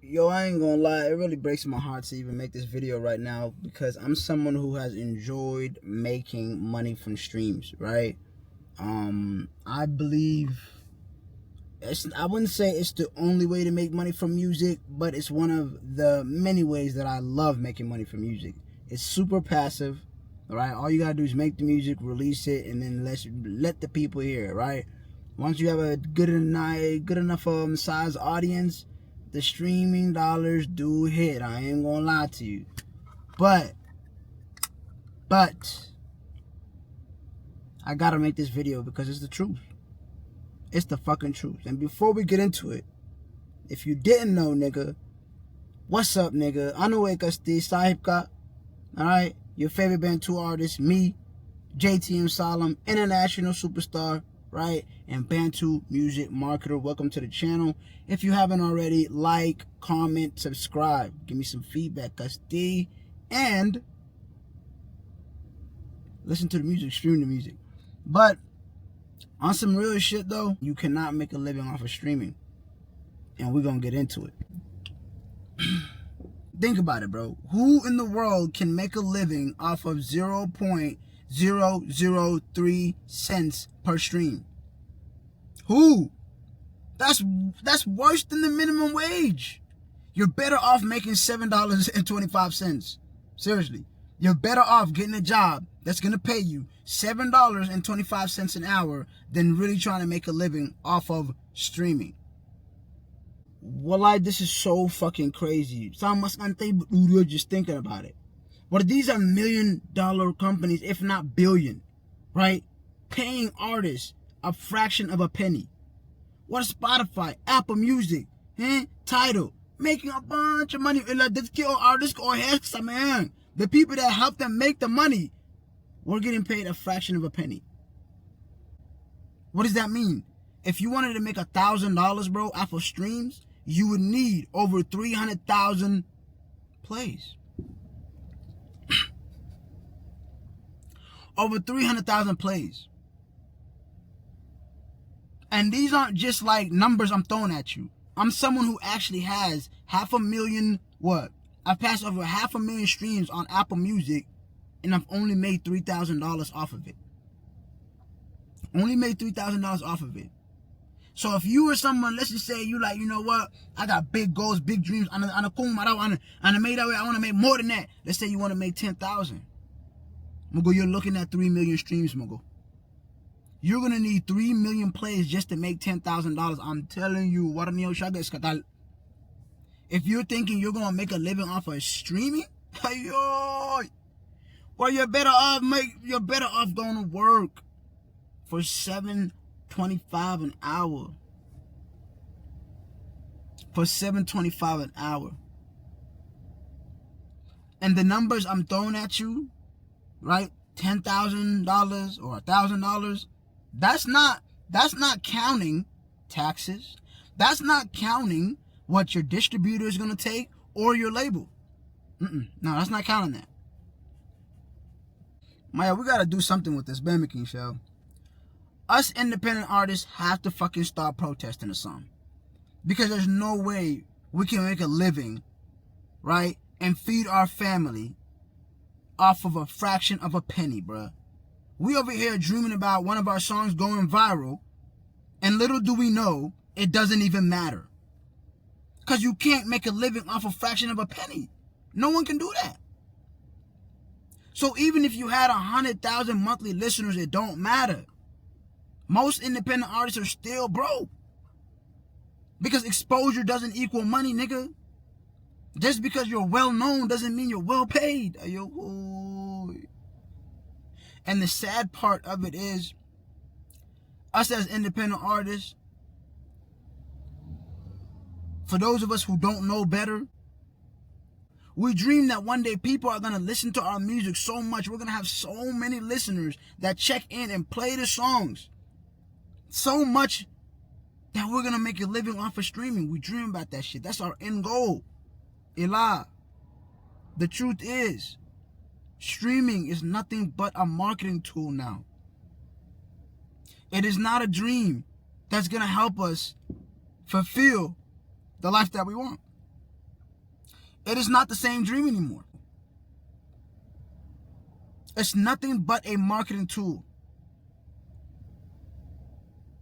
Yo, I ain't gonna lie, it really breaks my heart to even make this video right now because I'm someone who has enjoyed making money from streams, right? I believe I wouldn't say it's the only way to make money from music, but it's one of the many ways that I love making money from music. It's super passive, all right? All you gotta do is make the music, release it, and then let the people hear it, right? Once you have a good enough size audience, the streaming dollars do hit. I ain't gonna lie to you. But I gotta make this video because it's the truth. It's the fucking truth. And before we get into it, if you didn't know, nigga, what's up, nigga? Anu Ekasti Sahib Ka. Alright? Your favorite Bantu artist, me, JTM Salam, international superstar, right? And Bantu music marketer. Welcome to the channel. If you haven't already, like, comment, subscribe. Give me some feedback, Kasti. And listen to the music, stream the music. But on some real shit though, you cannot make a living off of streaming. And we're gonna get into it. Think about it, bro. Who in the world can make a living off of 0.003 cents per stream? Who? That's worse than the minimum wage. You're better off making $7.25. Seriously. You're better off getting a job that's going to pay you $7.25 an hour than really trying to make a living off of streaming. Wallah, this is so fucking crazy. Just thinking about it. What these are $1 million companies, if not billion, right? Paying artists a fraction of a penny. What Spotify, Apple Music, Tidal, making a bunch of money. The people that help them make the money, we're getting paid a fraction of a penny. What does that mean? If you wanted to make $1,000, bro, off of streams, you would need over 300,000 plays. Over 300,000 plays. And these aren't just like numbers I'm throwing at you. I'm someone who actually has 500,000, I've passed over 500,000 streams on Apple Music, and I've only made $3,000 off of it. Only made $3,000 off of it. So if you were someone, let's just say you like, you know what, I got big goals, big dreams, I want to make more than that. Let's say you want to make 10,000. Mugo, you're looking at 3 million streams, Mugo. You're going to need 3 million plays just to make $10,000. I'm telling you, if you're thinking you're going to make a living off of streaming, well, you're better off going to work for $7.25 an hour. For $7.25 an hour. And the numbers I'm throwing at you, right? $10,000 or $1,000. That's not counting taxes. That's not counting what your distributor is going to take or your label. No, that's not counting that. Maya, we got to do something with this Bamaking show. Us independent artists have to fucking start protesting or something. Because there's no way we can make a living, right? And feed our family off of a fraction of a penny, bruh. We over here dreaming about one of our songs going viral, and little do we know, it doesn't even matter. Because you can't make a living off a fraction of a penny. No one can do that. So even if you had 100,000 monthly listeners, it don't matter. Most independent artists are still broke. Because exposure doesn't equal money, nigga. Just because you're well known doesn't mean you're well paid. And the sad part of it is, us as independent artists, for those of us who don't know better, we dream that one day people are going to listen to our music so much. We're going to have so many listeners that check in and play the songs. So much that we're going to make a living off of streaming. We dream about that shit. That's our end goal. Ilah. The truth is, streaming is nothing but a marketing tool now. It is not a dream that's going to help us fulfill the life that we want. It is not the same dream anymore. It's nothing but a marketing tool.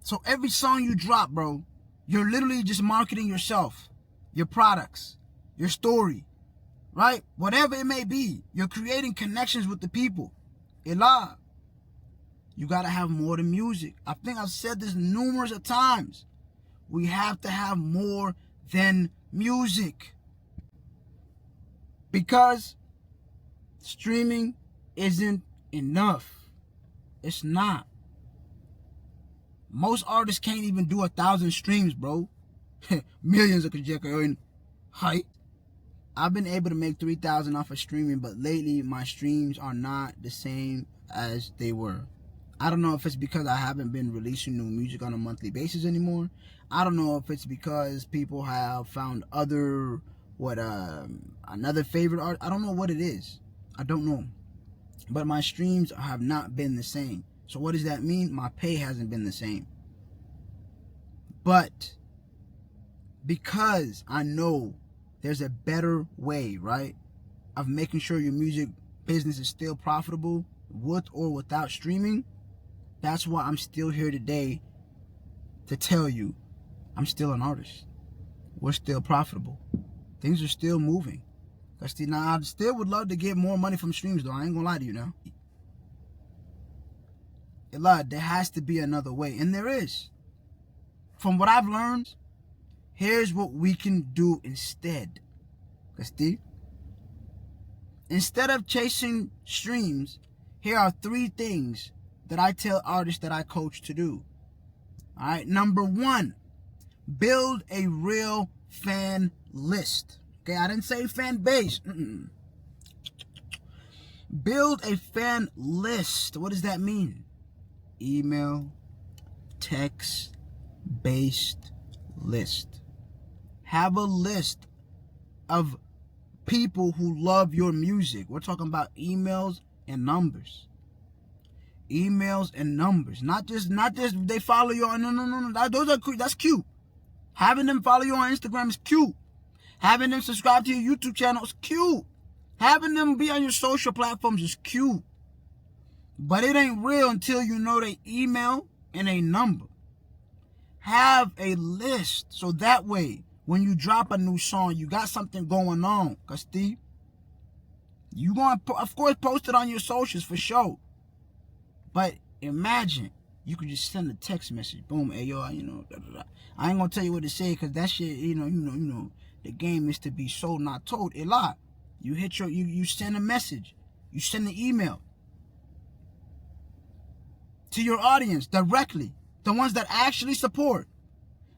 So every song you drop, bro, you're literally just marketing yourself, your products, your story, right? Whatever it may be, you're creating connections with the people. Ella, you gotta have more than music. I think I've said this numerous of times. We have to have more than music. Because streaming isn't enough. It's not. Most artists can't even do 1,000 streams, bro. Millions of Kajeka in height. I've been able to make 3,000 off of streaming, but lately my streams are not the same as they were. I don't know if it's because I haven't been releasing new music on a monthly basis anymore. I don't know if it's because people have found another favorite art. I don't know what it is. I don't know. But my streams have not been the same. So what does that mean? My pay hasn't been the same. But because I know there's a better way, right, of making sure your music business is still profitable with or without streaming, that's why I'm still here today to tell you I'm still an artist. We're still profitable. Things are still moving. I still would love to get more money from streams, though. I ain't gonna lie to you now. There has to be another way, and there is. From what I've learned, here's what we can do instead. Instead of chasing streams, here are 3 things that I tell artists that I coach to do. All right, number 1, build a real fan list. Okay, I didn't say fan base. Build a fan list. What does that mean? Email, text-based list. Have a list of people who love your music. We're talking about emails and numbers. Emails and numbers. Not just they follow you on. No. That's cute. Having them follow you on Instagram is cute. Having them subscribe to your YouTube channel is cute. Having them be on your social platforms is cute. But it ain't real until you know their email and a number. Have a list so that way when you drop a new song, you got something going on. Cause Steve, you gonna of course post it on your socials for sure. But imagine you could just send a text message. Boom, hey yo, I ain't gonna tell you what to say because that shit, you know, the game is to be sold, not told. A lot. You hit you send a message. You send an email to your audience directly. The ones that actually support.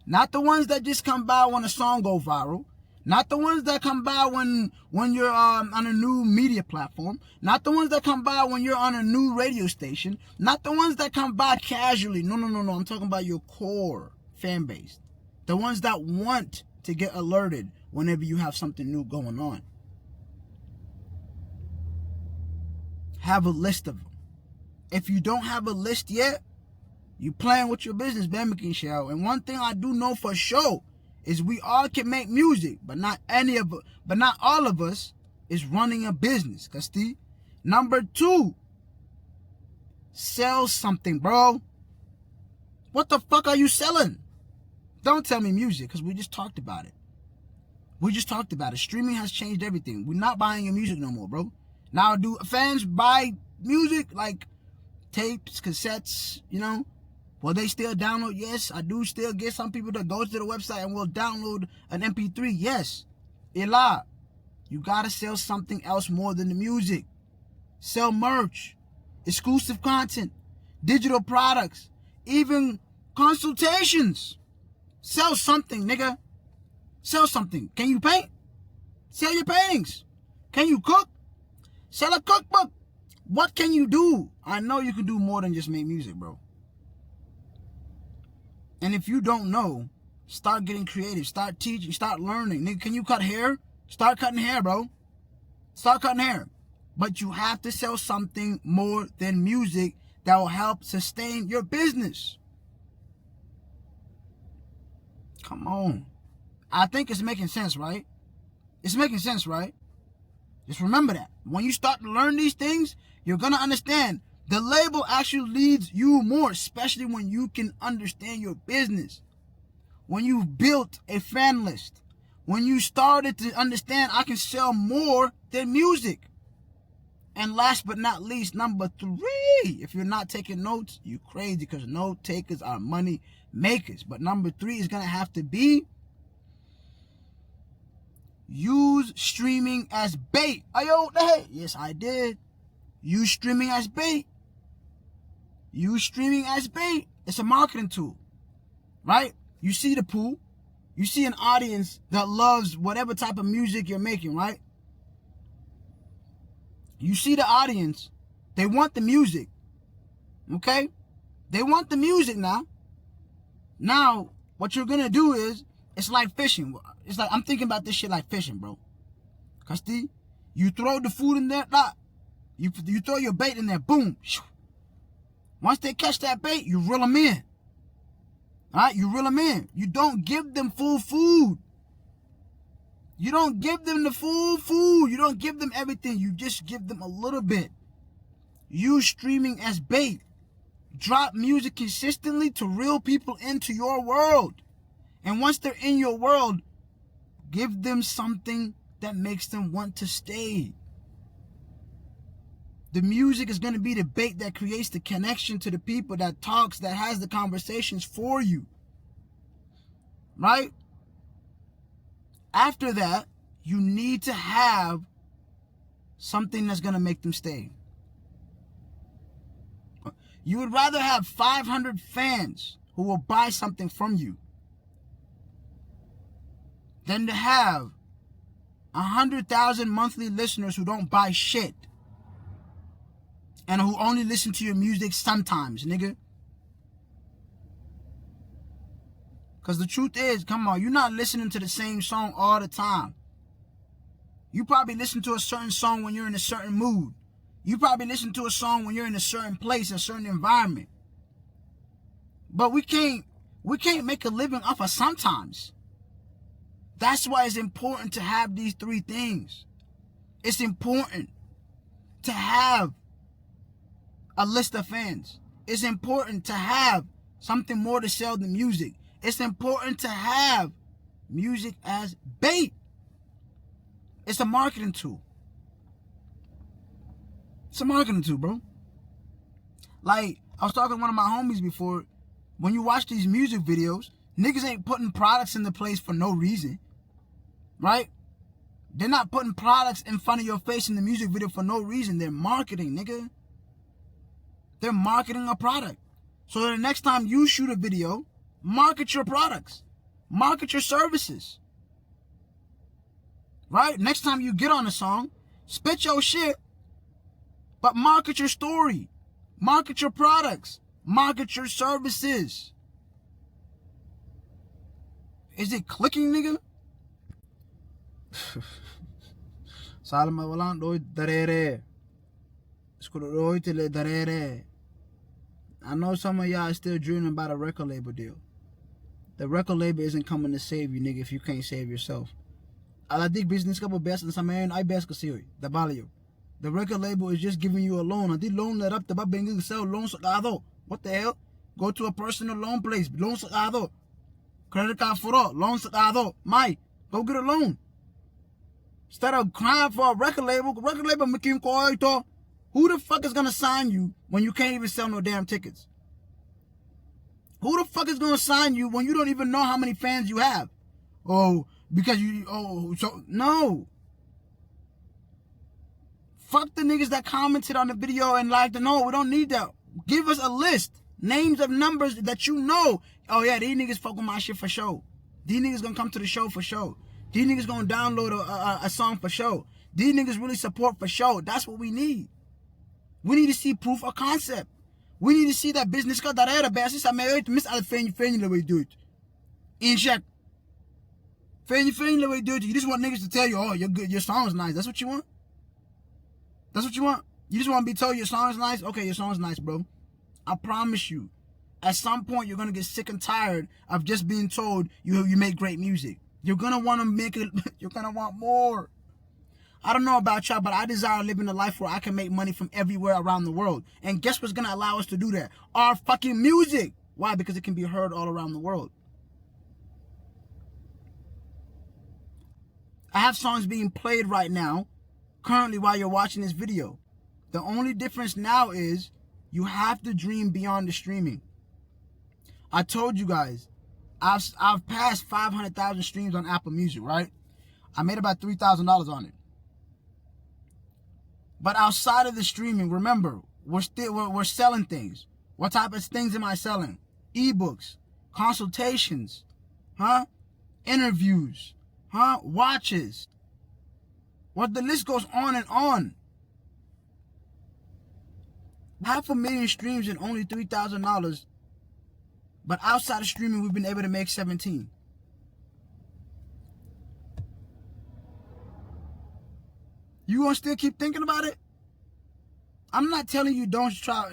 Not the ones that just come by when a song go viral. Not the ones that come by when you're on a new media platform. Not the ones that come by when you're on a new radio station. Not the ones that come by casually. No. I'm talking about your core fan base. The ones that want to get alerted whenever you have something new going on. Have a list of them. If you don't have a list yet, you playing with your business, Bambikin Show. And one thing I do know for sure is we all can make music, but not all of us is running a business. Casti. Number 2, sell something, bro. What the fuck are you selling? Don't tell me music, because we just talked about it. Streaming has changed everything. We're not buying your music no more, bro. Now, do fans buy music like tapes, cassettes, Will they still download? Yes, I do still get some people that go to the website and will download an MP3. Yes. Ella, you gotta sell something else more than the music. Sell merch, exclusive content, digital products, even consultations. Sell something, nigga. Sell something. Can you paint? Sell your paintings. Can you cook? Sell a cookbook. What can you do? I know you can do more than just make music, bro. And if you don't know, start getting creative. Start teaching. Start learning. Nigga, can you cut hair? Start cutting hair, bro. Start cutting hair. But you have to sell something more than music that will help sustain your business. Come on. I think it's making sense, right? It's making sense, right? Just remember that. When you start to learn these things, you're going to understand the label actually leads you more, especially when you can understand your business. When you've built a fan list. When you started to understand I can sell more than music. And last but not least, number 3, if you're not taking notes, you crazy, because note takers are money makers. But number 3 is going to have to be use streaming as bait. Ayo, hey, yes, I did. Use streaming as bait. Use streaming as bait. It's a marketing tool, right? You see the pool. You see an audience that loves whatever type of music you're making, right? You see the audience. They want the music, okay? They want the music now. Now, what you're going to do is, it's like fishing. It's like, I'm thinking about this shit like fishing, bro. Cause you throw the food in there, you throw your bait in there, boom. Once they catch that bait, you reel them in. All right, you reel them in. You don't give them full food. You don't give them the full food. You don't give them everything. You just give them a little bit. Use streaming as bait. Drop music consistently to reel people into your world. And once they're in your world, give them something that makes them want to stay. The music is going to be the bait that creates the connection to the people, that talks, that has the conversations for you. Right? After that, you need to have something that's going to make them stay. You would rather have 500 fans who will buy something from you than to have 100,000 monthly listeners who don't buy shit and who only listen to your music sometimes, nigga. Because the truth is, come on, you're not listening to the same song all the time. You probably listen to a certain song when you're in a certain mood. You probably listen to a song when you're in a certain place, a certain environment. But we can't make a living off of sometimes. That's why it's important to have these 3 things. It's important to have a list of fans. It's important to have something more to sell than music. It's important to have music as bait. It's a marketing tool. It's a marketing tool, bro. Like, I was talking to one of my homies before. When you watch these music videos, niggas ain't putting products in the place for no reason. Right? They're not putting products in front of your face in the music video for no reason. They're marketing, nigga. They're marketing a product. So the next time you shoot a video, market your products. Market your services. Right? Next time you get on a song, spit your shit, but market your story. Market your products. Market your services. Is it clicking, nigga? Salma walan doy darere. Skulu doy tele darere. I know some of y'all are still dreaming about a record label deal. The record label isn't coming to save you, nigga, if you can't save yourself. Aladik business ka po best sa mayon ay best kasi yoy. The value. The record label is just giving you a loan. Adi loan that up the babengil sell loan sa kado. What the hell? Go to a personal loan place. Loan sa kado. Credit card for all. Loan sa kado. Mai, go get a loan. Instead of crying for a record label making ko ito. Who the fuck is gonna sign you when you can't even sell no damn tickets? Who the fuck is gonna sign you when you don't even know how many fans you have? No. Fuck the niggas that commented on the video and liked it. No, we don't need that. Give us a list. Names of numbers that you know. Oh yeah, these niggas fuck with my shit for sure. These niggas gonna come to the show for sure. These niggas gonna download a song for sure. These niggas really support for sure. That's what we need. We need to see proof of concept. We need to see that business ka darera basis sa may miss al fenny the way you do it. In check. Fenny the way you do it. You just want niggas to tell you, oh, you're good, your song is nice. That's what you want? That's what you want? You just want to be told your song is nice? Okay, your song is nice, bro. I promise you, at some point you're gonna get sick and tired of just being told you make great music. You're gonna want to make it, you're gonna want more. I don't know about y'all, but I desire living a life where I can make money from everywhere around the world. And guess what's gonna allow us to do that? Our fucking music. Why? Because it can be heard all around the world. I have songs being played right now, currently while you're watching this video. The only difference now is you have to dream beyond the streaming. I told you guys, I've passed 500,000 streams on Apple Music, right? I made about $3,000 on it. But outside of the streaming, remember, we're selling things. What type of things am I selling? Ebooks, consultations, interviews, watches. Well, the list goes on and on. 500,000 streams and only $3,000. But outside of streaming, we've been able to make 17. You gonna still keep thinking about it? I'm not telling you don't try.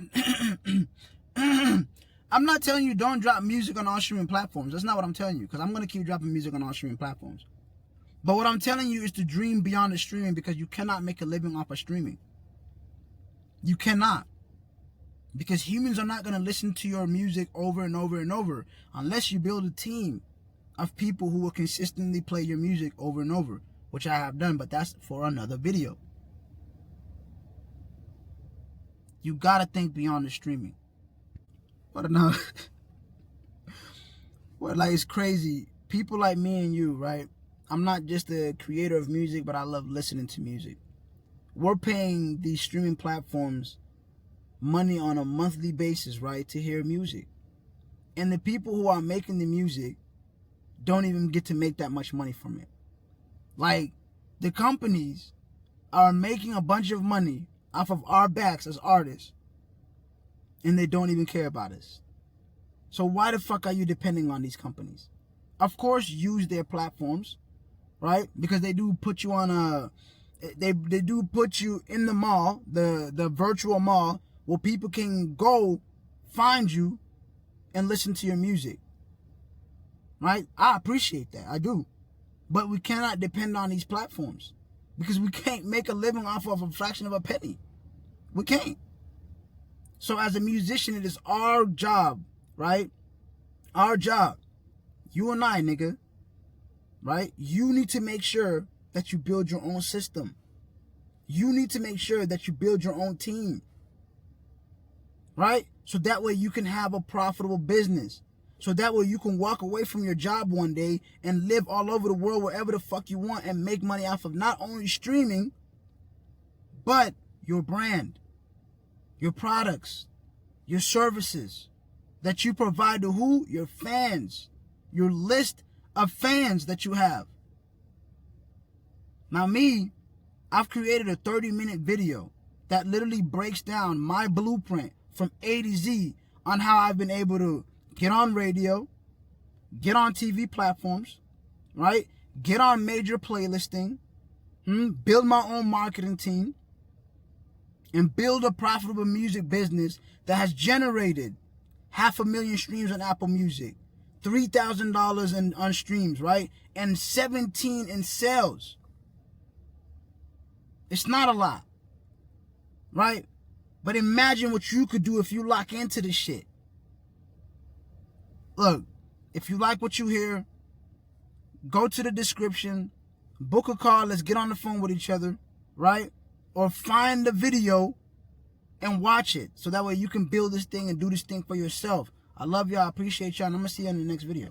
I'm not telling you don't drop music on all streaming platforms. That's not what I'm telling you, because I'm gonna keep dropping music on all streaming platforms. But what I'm telling you is to dream beyond the streaming, because you cannot make a living off of streaming. You cannot. Because humans are not going to listen to your music over and over and over unless you build a team of people who will consistently play your music over and over, which I have done, but that's for another video. You got to think beyond the streaming. What now? Well, like, it's crazy. People like me and you, right? I'm not just a creator of music, but I love listening to music. We're paying these streaming platforms money on a monthly basis, right, to hear music. And the people who are making the music don't even get to make that much money from it. Like, the companies are making a bunch of money off of our backs as artists, and they don't even care about us. So why the fuck are you depending on these companies? Of course, use their platforms, right? Because they do put you on they do put you in the mall, the virtual mall, where people can go find you and listen to your music, right? I appreciate that, I do. But we cannot depend on these platforms, because we can't make a living off of a fraction of a penny. We can't. So as a musician, it is our job, right? Our job, you and I, nigga, right? You need to make sure that you build your own system. You need to make sure that you build your own team, right? So that way you can have a profitable business. So that way you can walk away from your job one day and live all over the world wherever the fuck you want and make money off of not only streaming, but your brand, your products, your services that you provide to who? Your fans, your list of fans that you have. Now me, I've created a 30-minute video that literally breaks down my blueprint from A to Z on how I've been able to get on radio, get on TV platforms, right? Get on major playlisting, build my own marketing team, and build a profitable music business that has generated 500,000 streams on Apple Music, $3,000 on streams, right? And 17 in sales. It's not a lot, right? But imagine what you could do if you lock into this shit. Look, if you like what you hear, go to the description, book a call, let's get on the phone with each other, right? Or find the video and watch it, so that way you can build this thing and do this thing for yourself. I love y'all, I appreciate y'all, and I'm gonna see you in the next video.